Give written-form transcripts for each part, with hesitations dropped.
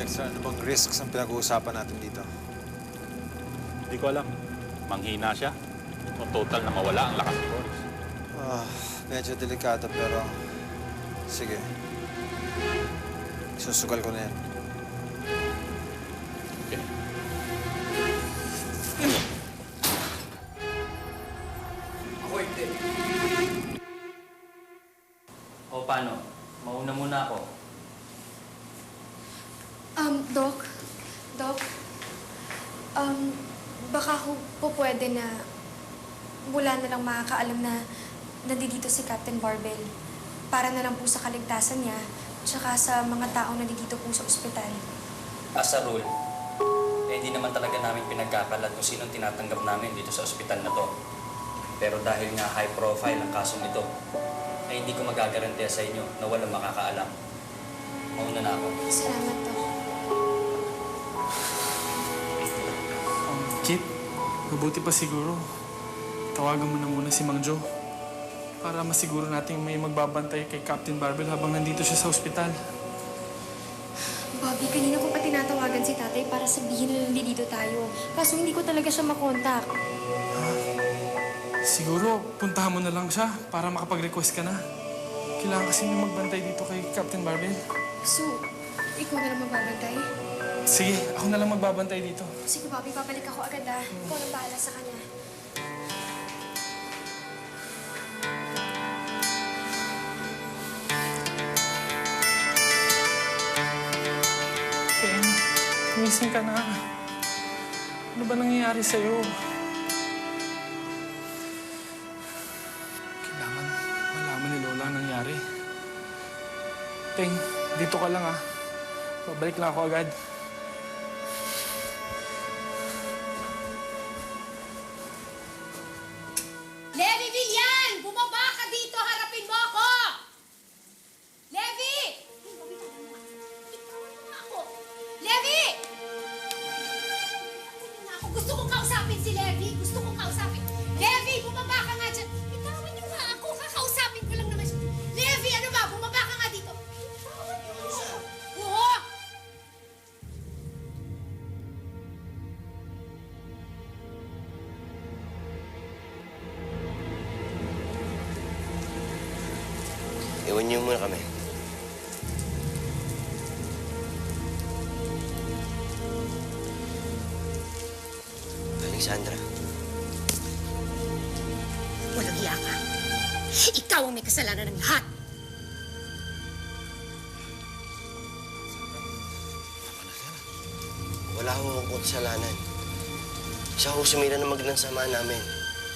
Dexter, ano bang risks ang pinag-uusapan natin dito? Hindi ko alam. Manghina siya o total na mawala ang lakas ni Boris. Medyo delikado pero... Sige. Susugal ko na yan. Okay. Ako hindi. O paano? Mauna muna ako. Doc, baka po pwede na wala na lang makakaalam na nandito si Captain Barbell. Para na lang po sa kaligtasan niya, tsaka sa mga taong nandito po sa ospital. As a rule, hindi naman talaga namin pinagkakalat kung sinong tinatanggap namin dito sa ospital na to. Pero dahil nga high profile ang kasong ito, ay hindi ko magagarantiya sa inyo na walang makakaalam. Mauna na ako. Salamat, Doc. Kit, mabuti pa siguro. Tawagan mo na muna si Mang Joe para masiguro natin may magbabantay kay Captain Barbell habang nandito siya sa ospital. Bobby, kanina ko pa tinatawagan si tatay para sabihin na nandito tayo. Kaso hindi ko talaga siya makontak. Siguro, puntahan mo na lang siya para makapag-request ka na. Kailangan kasi may magbantay dito kay Captain Barbell. So, ikaw na lang magbabantay? Sige, ako na lang magbabantay dito. Sige, Bobby, babalik ako agad ah. Ikaw nang bahala sa kanya. Ken, gumising ka na. Ano ba nangyayari sa'yo? Kailangan malaman ni Lola ang nangyari. Teng, dito ka lang ah. Babalik lang ako agad. Levi Villan! Bumaba ka dito! Harapin mo ako! Levi! Ikaw na ako! Levi! Gusto kong kausapin si Levi. Gusto kong kausapin. Levi, bumaba ka nga dyan. Bitawan niyo nga ako. Kakausapin ko lang naman siya. Levi, ano ba? Bumaba ka nga dito. Bitawan niyo nga siya. Oo! Iwan niyo muna kami. Alexandra. Walang hiya ka. Ikaw ang may kasalanan ng lahat. Wala akong kasalanan. Siya ho sumira na magnansama namin.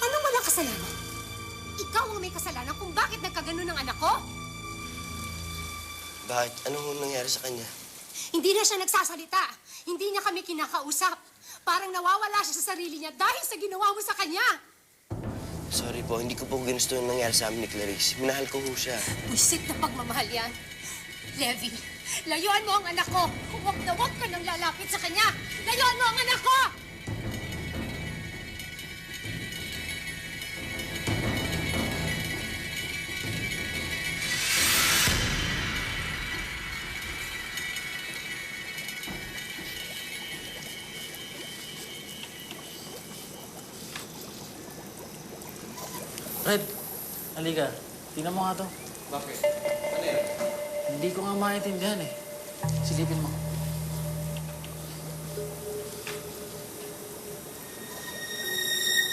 Anong walang kasalanan? Ikaw ang may kasalanan kung bakit nagkaganon ng anak ko? Bakit? Anong nangyari sa kanya? Hindi na siya nagsasalita. Hindi niya kami kinakausap. Parang nawawala siya sa sarili niya dahil sa ginawa mo sa kanya. Sorry po, hindi ko po ginusto yung nangyari sa amin ni Clarice. Minahal ko ho siya. Buisit na pagmamahal yan. Levi, layuan mo ang anak ko. Huwag na huwag ka nang lalapit sa kanya. Layuan mo ang anak ko! Red, halika. Tingnan mo nga to. Bakit? Ano yan? Hindi ko nga maintindihan eh. Silipin mo.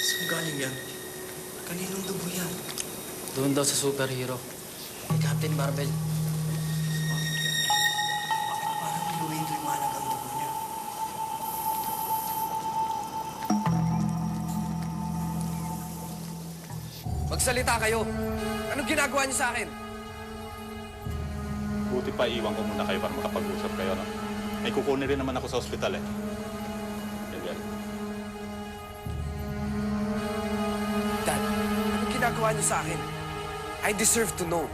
Saan galing yan? Kaninong dugo yan? Doon daw sa superhero. Kay Captain Barbell. Parang luwing-liwanag ang dugo niya. Magsalita kayo. Anong ginagawa niyo sa akin? Buti pa iwan ko muna kayo para makapag-usap kayo, no? May kukunin rin naman ako sa ospital, eh. Gabriel. Dad, anong ginagawa niyo sa akin? I deserve to know.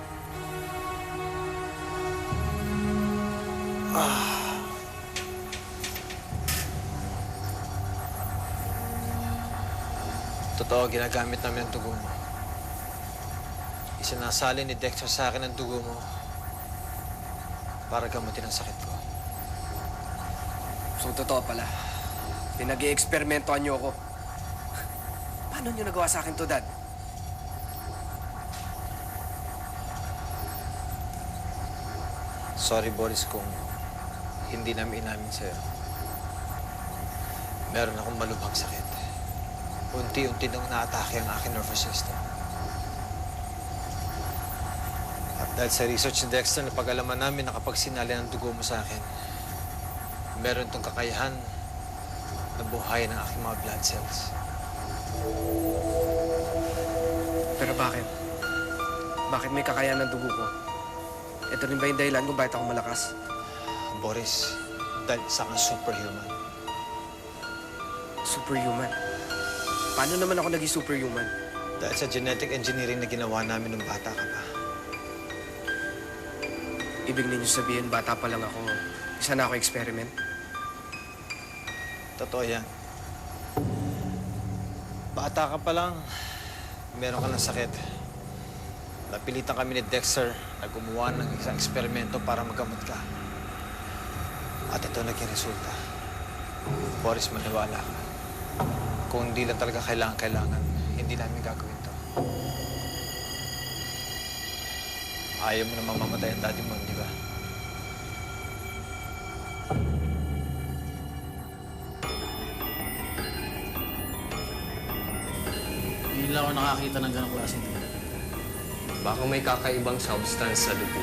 Totoo, ginagamit namin ang dugo mo. Isinasali ni Dexter sa akin ang dugo mo para gamutin ang sakit ko. So, totoo pala. Pinag-i-eksperimentohan niyo ako. Paano niyo nagawa sa akin to, Dad? Sorry, Boris, kung hindi namin inamin sa'yo. Meron akong malubhang sakit. Unti-unti nang naatake ang aking nervous system. At dahil sa research ni Dexter, napag-alaman namin na kapag sinali ng dugo mo sa akin, meron itong kakayahan na buhayin ang aking mga blood cells. Pero bakit? Bakit may kakayahan ng dugo ko? Ito rin ba yung dahilan kung bakit ako malakas? Boris, dahil isa kang superhuman. Superhuman? Paano naman ako naging superhuman? Dahil sa genetic engineering na ginawa namin nung bata ka pa. Ibig ninyo sabihin, bata pa lang ako. Isa na ako experiment? Totoo yan. Bata ka pa lang, meron ka ng sakit. Napilitan kami ni Dexter na gumawa ng isang eksperimento para magamot ka. At ito naging resulta. Boris, maniwala ka. Kung hindi lang talaga kailangan, hindi namin gagawin to. Ayaw mo na mamamatay ang daddy mo, di ba? Hindi lang ako nakakita ng ganong klaseng tingin. Baka may kakaibang substance sa dugo.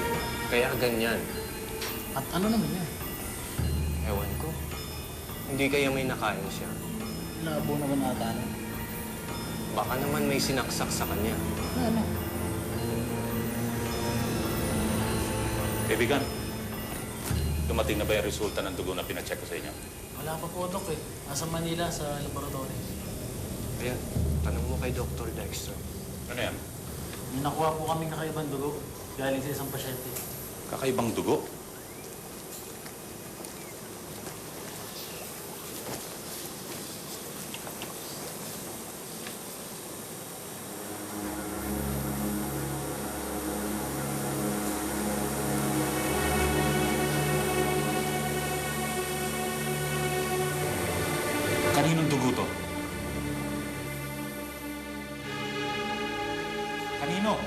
Kaya ganyan. At ano naman yan? Ewan ko. Hindi kaya may nakain siya. Labo naman ata ano. Baka naman may sinaksak sa kanya. Ano? Kaibigan, dumating na ba yung resulta ng dugo na pinacheck ko sa inyo? Wala pa po, Dok eh. Nasa Manila, sa laboratory. Ayan, tanong mo kay Dr. Dexter. Ano yan? May nakuha po kaming nakaibang dugo. Galing sa isang pasyente. Kakaibang dugo? Kaninong dugo to? Kanino?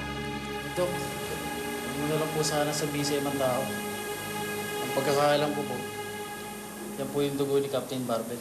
Dok, huwag mo na lang po sana sabihin sa ibang tao. Ang pagkakaalam ko po, yan po yung dugo ni Captain Barbel.